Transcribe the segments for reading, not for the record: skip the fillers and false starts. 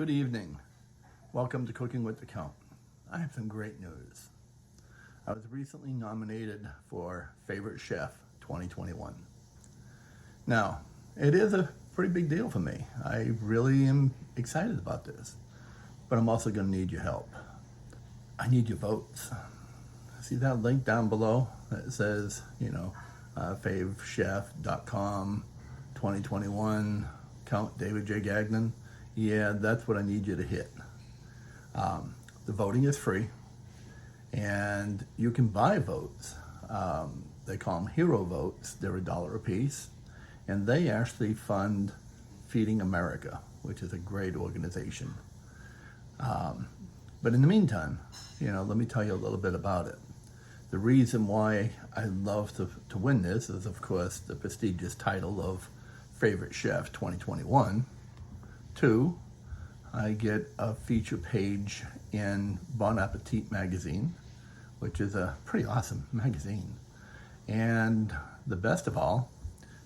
Good evening. Welcome to Cooking with the Count. I have some great news. I was recently nominated for Favorite Chef 2021. Now, it is a pretty big deal for me. I really am excited about this, but I'm also going to need your help. I need your votes. See that link down below that says, favechef.com 2021, Count David J. Gagnon. Yeah, that's what I need you to hit. The voting is free, and you can buy votes. They call them hero votes. They're $1 a piece, and they actually fund Feeding America, which is a great organization. But in the meantime, let me tell you a little bit about it. The reason why I love to win this is, of course, the prestigious title of Favorite Chef 2021. 2, I get a feature page in Bon Appetit magazine, which is a pretty awesome magazine. And the best of all,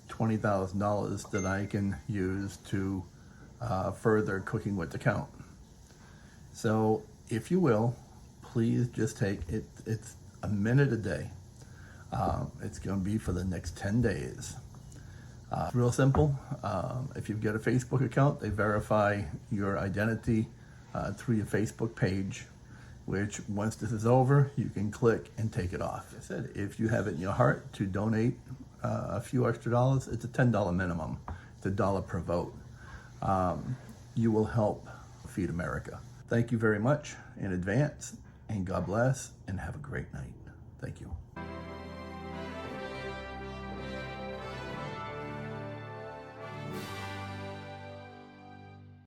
$20,000 that I can use to further Cooking with the Count. So if you will, please just take it. It's a minute a day. It's going to be for the next 10 days. It's real simple. If you've got a Facebook account, they verify your identity through your Facebook page, which once this is over, you can click and take it off. Like I said, if you have it in your heart to donate a few extra dollars, it's a $10 minimum. It's $1 per vote. You will help Feed America. Thank you very much in advance, and God bless, and have a great night. Thank you.